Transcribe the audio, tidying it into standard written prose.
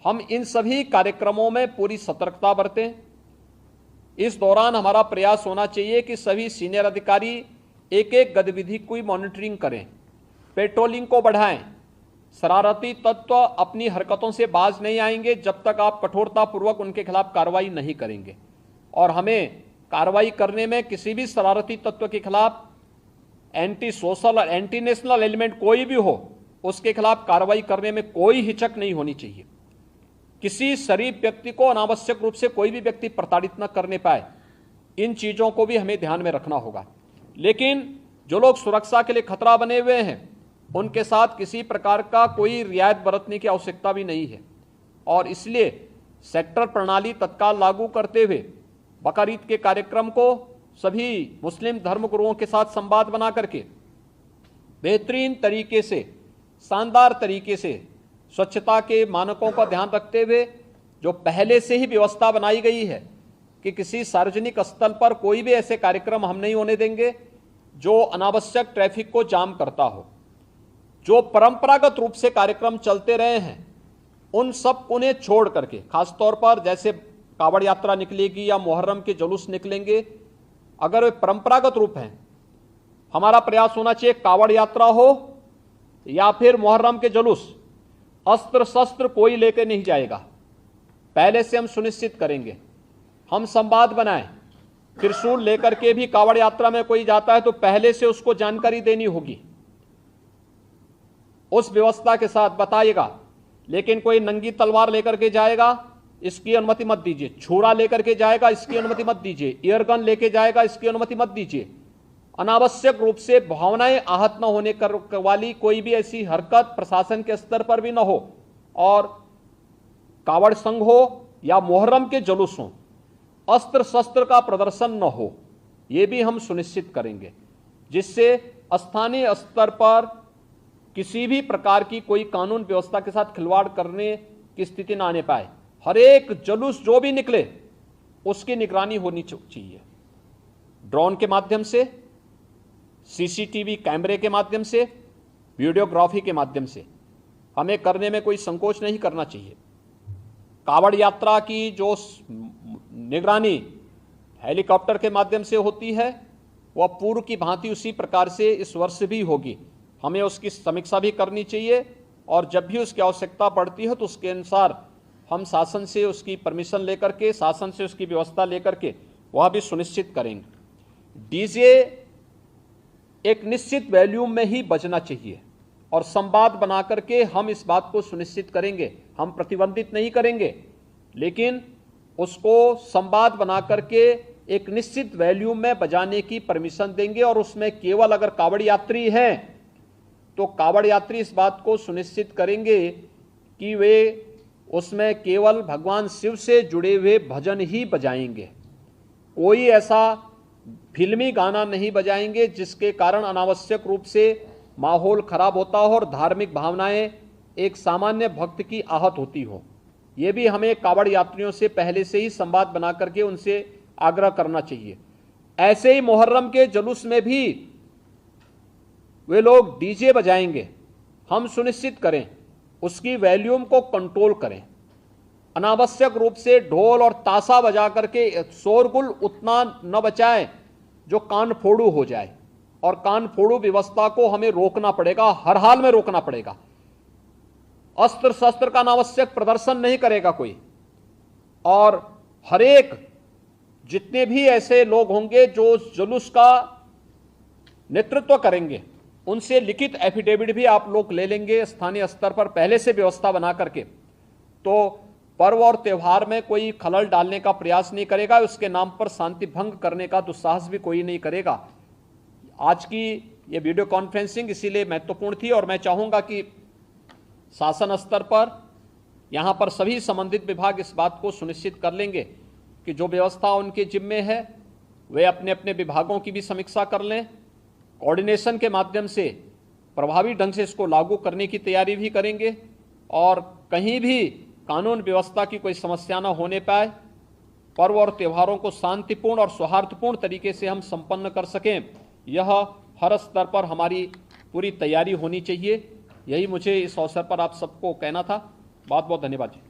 हम इन सभी कार्यक्रमों में पूरी सतर्कता बरतें। इस दौरान हमारा प्रयास होना चाहिए कि सभी सीनियर अधिकारी एक एक गतिविधि की मॉनिटरिंग करें, पेट्रोलिंग को बढ़ाएं। शरारती तत्व अपनी हरकतों से बाज नहीं आएंगे जब तक आप कठोरतापूर्वक उनके खिलाफ कार्रवाई नहीं करेंगे। और हमें कार्रवाई करने में किसी भी शरारती तत्व के खिलाफ एंटी सोशल और एंटी नेशनल एलिमेंट कोई भी हो, उसके खिलाफ कार्रवाई करने में कोई हिचक नहीं होनी चाहिए। किसी शरीफ व्यक्ति को अनावश्यक रूप से कोई भी व्यक्ति प्रताड़ित न करने पाए, इन चीजों को भी हमें ध्यान में रखना होगा। लेकिन जो लोग सुरक्षा के लिए खतरा बने हुए हैं, उनके साथ किसी प्रकार का कोई रियायत बरतने की आवश्यकता भी नहीं है। और इसलिए सेक्टर प्रणाली तत्काल लागू करते हुए बकरीद के कार्यक्रम को सभी मुस्लिम धर्मगुरुओं के साथ संवाद बना करके बेहतरीन तरीके से, शानदार तरीके से स्वच्छता के मानकों का ध्यान रखते हुए जो पहले से ही व्यवस्था बनाई गई है कि किसी सार्वजनिक स्थल पर कोई भी ऐसे कार्यक्रम हम नहीं होने देंगे जो अनावश्यक ट्रैफिक को जाम करता हो। जो परंपरागत रूप से कार्यक्रम चलते रहे हैं उन सब उन्हें छोड़ करके, खासतौर पर जैसे कावड़ यात्रा निकलेगी या मुहर्रम के जुलूस निकलेंगे, अगर वे परंपरागत रूप हैं, हमारा प्रयास होना चाहिए कावड़ यात्रा हो या फिर मुहर्रम के जुलूस, अस्त्र शस्त्र कोई लेकर नहीं जाएगा। पहले से हम सुनिश्चित करेंगे, हम संवाद बनाएं। त्रिशूल लेकर के भी कावड़ यात्रा में कोई जाता है तो पहले से उसको जानकारी देनी होगी, उस व्यवस्था के साथ बताइएगा। लेकिन कोई नंगी तलवार लेकर के जाएगा, इसकी अनुमति मत दीजिए। छुरा लेकर के जाएगा, इसकी अनुमति मत दीजिए। एयरगन लेके जाएगा, इसकी अनुमति मत दीजिए। अनावश्यक रूप से भावनाएं आहत न होने वाली कोई भी ऐसी हरकत प्रशासन के स्तर पर भी न हो। और कावड़ संघ हो या मुहर्रम के जुलूस हो, अस्त्र शस्त्र का प्रदर्शन न हो, यह भी हम सुनिश्चित करेंगे, जिससे स्थानीय स्तर पर किसी भी प्रकार की कोई कानून व्यवस्था के साथ खिलवाड़ करने की स्थिति न आने पाए। हर एक जुलूस जो भी निकले उसकी निगरानी होनी चाहिए, ड्रोन के माध्यम से, सीसीटीवी कैमरे के माध्यम से, वीडियोग्राफी के माध्यम से। हमें करने में कोई संकोच नहीं करना चाहिए। कावड़ यात्रा की जो निगरानी हेलीकॉप्टर के माध्यम से होती है वह पूर्व की भांति उसी प्रकार से इस वर्ष भी होगी। हमें उसकी समीक्षा भी करनी चाहिए और जब भी उसकी आवश्यकता पड़ती है तो उसके अनुसार हम शासन से उसकी परमिशन लेकर के, शासन से उसकी व्यवस्था लेकर के वह भी सुनिश्चित करेंगे। डीजे एक निश्चित वॉल्यूम में ही बजना चाहिए और संवाद बना करके हम इस बात को सुनिश्चित करेंगे। हम प्रतिबंधित नहीं करेंगे, लेकिन उसको संवाद बना करके एक निश्चित वॉल्यूम में बजाने की परमिशन देंगे। और उसमें केवल अगर कावड़ यात्री हैं तो कावड़ यात्री इस बात को सुनिश्चित करेंगे कि वे उसमें केवल भगवान शिव से जुड़े हुए भजन ही बजाएंगे। कोई ऐसा फिल्मी गाना नहीं बजाएंगे जिसके कारण अनावश्यक रूप से माहौल खराब होता हो और धार्मिक भावनाएं एक सामान्य भक्त की आहत होती हो। ये भी हमें कावड़ यात्रियों से पहले से ही संवाद बना करके उनसे आग्रह करना चाहिए। ऐसे ही मुहर्रम के जुलूस में भी वे लोग डीजे बजाएंगे, हम सुनिश्चित करें उसकी वॉल्यूम को कंट्रोल करें। अनावश्यक रूप से ढोल और ताशा बजा करके शोरगुल उतना न बचाएं जो कान फोड़ू हो जाए। और कान फोड़ू व्यवस्था को हमें रोकना पड़ेगा, हर हाल में रोकना पड़ेगा। अस्त्र शस्त्र का अनावश्यक प्रदर्शन नहीं करेगा कोई। और हर एक जितने भी ऐसे लोग होंगे जो जुलूस का नेतृत्व करेंगे, उनसे लिखित एफिडेविट भी आप लोग ले लेंगे स्थानीय स्तर पर पहले से व्यवस्था बना करके। तो पर्व और त्यौहार में कोई खलल डालने का प्रयास नहीं करेगा, उसके नाम पर शांति भंग करने का दुस्साहस भी कोई नहीं करेगा। आज की ये वीडियो कॉन्फ्रेंसिंग इसीलिए महत्वपूर्ण थी और मैं चाहूँगा कि शासन स्तर पर यहाँ पर सभी संबंधित विभाग इस बात को सुनिश्चित कर लेंगे कि जो व्यवस्था उनके जिम्मे है वे अपने अपने विभागों की भी समीक्षा कर लें, कोऑर्डिनेशन के माध्यम से प्रभावी ढंग से इसको लागू करने की तैयारी भी करेंगे और कहीं भी कानून व्यवस्था की कोई समस्या न होने पाए, पर्व और त्योहारों को शांतिपूर्ण और सौहार्दपूर्ण तरीके से हम संपन्न कर सकें, यह हर स्तर पर हमारी पूरी तैयारी होनी चाहिए। यही मुझे इस अवसर पर आप सबको कहना था। बहुत बहुत धन्यवाद जी।